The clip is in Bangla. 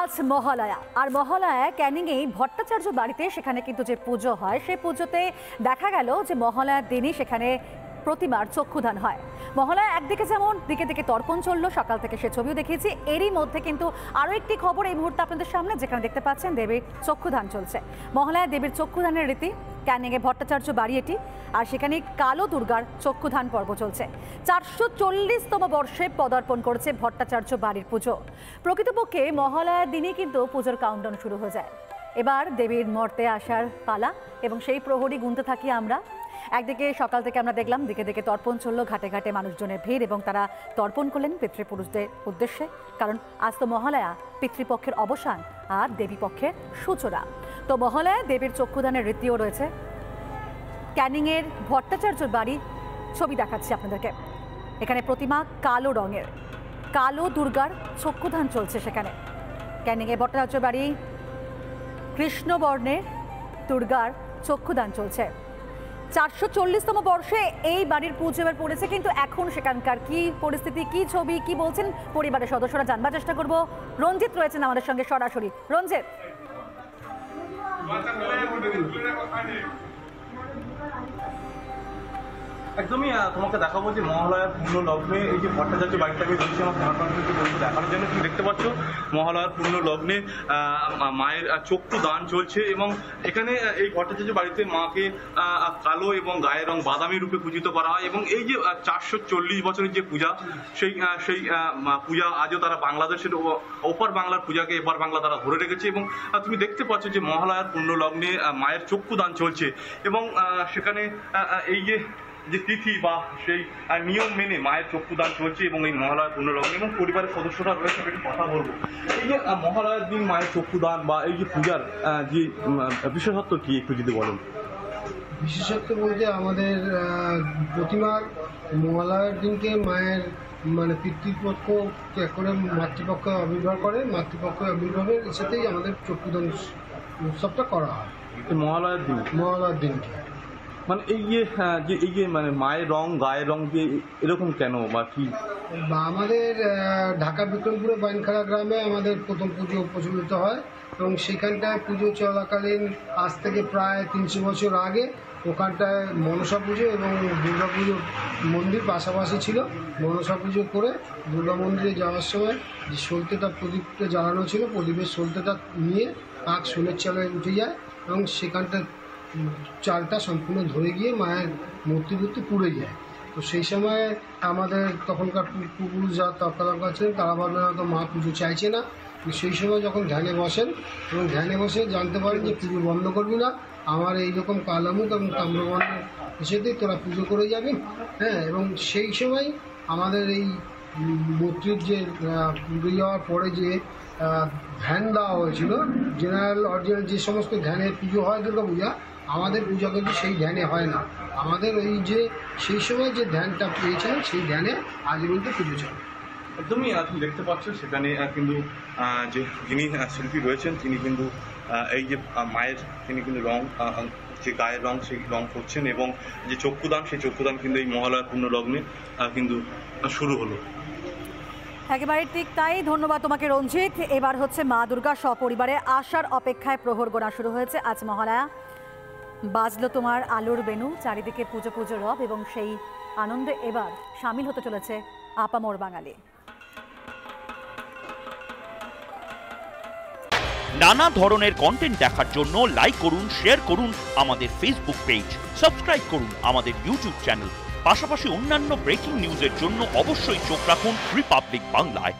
আজ মহালয়া আর মহালয়া ক্যানিংয়ে ভট্টাচার্য বাড়িতে সেখানে কিন্তু যে পুজো হয় সেই পুজোতে দেখা গেল যে মহালয়ার দিনই সেখানে প্রতিমার চক্ষুদান হয়। মহালয়া একদিকে যেমন দিকে দিকে তর্পণ চললো, সকাল থেকে সে ছবিও দেখিয়েছি। এরই মধ্যে কিন্তু আরও একটি খবর এই মুহূর্তে আপনাদের সামনে, যেখানে দেখতে পাচ্ছেন দেবীর চক্ষুদান চলছে। মহালয়া দেবীর চক্ষুদানের রীতি, ক্যানিংয়ে ভট্টাচার্য বাড়ি এটি, আর সেখানে কালো দুর্গার চক্ষুদান পর্ব চলছে। 440তম বর্ষে পদার্পণ করেছে ভট্টাচার্য বাড়ির পুজো। প্রকৃতপক্ষে মহালয়ার দিনই কিন্তু পুজোর কাউন্টডাউন শুরু হয়ে যায়। এবার দেবীর মর্তে আসার পালা এবং সেই প্রহরী গুনতে থাকি আমরা। একদিকে সকাল থেকে আমরা দেখলাম দিকে দিকে তর্পণ চলল, ঘাটে ঘাটে মানুষজনের ভিড় এবং তারা তর্পণ করলেন পিতৃপুরুষদের উদ্দেশ্যে। কারণ আজ তো মহালয়া, পিতৃপক্ষের অবসান আর দেবী পক্ষের সূচনা। তো মহালয়া দেবীর চক্ষুদানের রীতিও রয়েছে। ক্যানিংয়ের ভট্টাচার্যর বাড়ি ছবি দেখাচ্ছি আপনাদেরকে। এখানে প্রতিমা কালো রঙের, কালো দুর্গার চক্ষুদান চলছে সেখানে। ক্যানিংয়ে ভট্টাচার্য বাড়ি কৃষ্ণবর্ণের দুর্গার চক্ষুদান চলছে। 440তম বর্ষে এই বাড়ির পুজো এবার পড়েছে, কিন্তু এখন সেখানকার কি পরিস্থিতি, কি ছবি, কি বলছেন পরিবারের সদস্যরা জানবার চেষ্টা করব। রঞ্জিত রয়েছেন আমাদের সঙ্গে সরাসরি। রঞ্জিত, একদমই তোমাকে দেখাবো যে মহালয়ার পূর্ণ লগ্নে এই যে ভট্টাচার্য বাড়িটাকে রয়েছে আমার দেখার জন্য তুমি দেখতে পাচ্ছ মহালয়ার পূর্ণ লগ্নে মায়ের চক্ষু দান চলছে। এবং এখানে এই ভট্টাচার্য বাড়িতে মাকে কালো এবং গায়ের রং বাদামি রূপে পূজিত করা হয়। এবং এই যে 440 বছরের যে পূজা, সেই পূজা আজও তারা বাংলাদেশের ওপার বাংলার পূজাকে এপার বাংলা তারা ধরে রেখেছে। এবং তুমি দেখতে পাচ্ছ যে মহালয়ার পূর্ণ লগ্নে মায়ের চক্ষু দান চলছে। এবং সেখানে এই যে তিথি বা সেই নিয়ম মেনে মায়ের চক্ষুদান চলছে এবং এই মহালয়ার পূর্ণলগ্নে এবং পরিবারের সদস্যরা রয়েছে একটু কথা বলবো। এই যে মহালয়ার দিন মায়ের চক্ষুদান বা এই যে পূজার যে বিশেষত্ব কি একটু যদি বলেন। বিশেষত্ব বলতে আমাদের প্রতিমার মহালয়ার দিনকে মায়ের পিতৃপক্ষ ত্যাগ করে মাতৃপক্ষ আবির্ভাব করে, মাতৃপক্ষ আবির্ভাবের সাথেই আমাদের চক্ষুদান উৎসবটা করা হয় মহালয়ার দিনকে। এই যে মায়ের রং গায়ের রং দিয়ে এরকম কেন বা কি? আমাদের ঢাকা বিক্রমপুরে বাইনখাড়া গ্রামে আমাদের প্রথম পুজো প্রচলিত হয় এবং সেখানটায় পুজো চলাকালীন আজ থেকে প্রায় 300 বছর আগে ওখানটায় মনসা পুজো এবং দুর্গা পুজো মন্দির পাশাপাশি ছিল। মনসা পুজো করে দুর্গা মন্দিরে যাওয়ার সময় যে সলতেটা প্রদীপটা জ্বালানো ছিল, প্রদীপের সলতেটা নিয়ে পাক সোলের চালে উঠে যায় এবং সেখানটা চালটা সম্পূর্ণ ধরে গিয়ে মায়ের মূর্তি পুড়ে যায়। তো সেই সময় আমাদের তখনকার পূর্বপুরুষ যারা তর্কালঙ্কা ছিলেন তারা ভাবলেন হয়তো মা পুজো চাইছে না। সেই সময় যখন ধ্যানে বসেন এবং ধ্যানে বসে জানতে পারেন যে পুজো বন্ধ করবি না, আমার এইরকম কালামুখ এবং তাম্রবর্ণের এসেতেই তোরা পুজো করে যাবি। হ্যাঁ, এবং সেই সময় আমাদের এই মূর্তির যে পুজো যাওয়ার পরে যে ধ্যান দেওয়া হয়েছিল, জেনারেল অরিজিনাল যে সমস্ত ধ্যানে পুজো হয় দুর্গা পূজা, আমাদের পূজা কিন্তু সেই ধ্যানে হয় না। আমাদের ওই যে সেই সময় যে ধ্যানটা পেয়েছিলেন সেই ধ্যানে আজ পর্যন্ত পুজো চলে। একদমই তুমি দেখতে পাচ্ছ সেখানে কিন্তু যে যিনি শিল্পী রয়েছেন তিনি কিন্তু এই যে মায়ের তিনি কিন্তু রং যে গায়ের রং সেই রং করছেন এবং যে চক্ষুদান সেই চক্ষুদান কিন্তু এই মহালয়ার পূর্ণ লগ্নে কিন্তু শুরু হলো। একেবারে ঠিক তাই। ধন্যবাদ তোমাকে রঞ্জিত। এবার হচ্ছে মা দুর্গা সপরিবারে আসার অপেক্ষায় প্রহর গোনা শুরু হয়েছে। আজ মহালয়া, বাজলো তোমার আলোর বেনু, চারিদিকে পুজো পুজো রব এবং সেই আনন্দে এবার সামিল হতে চলেছে আপামর বাঙালি। নানা ধরনের কন্টেন্ট দেখার জন্য লাইক করুন, শেয়ার করুন আমাদের ফেসবুক পেজ, সাবস্ক্রাইব করুন আমাদের ইউটিউব চ্যানেল। পাশাপাশি অন্যান্য ব্রেকিং নিউজের জন্য অবশ্যই চোখ রাখুন রিপাবলিক বাংলায়।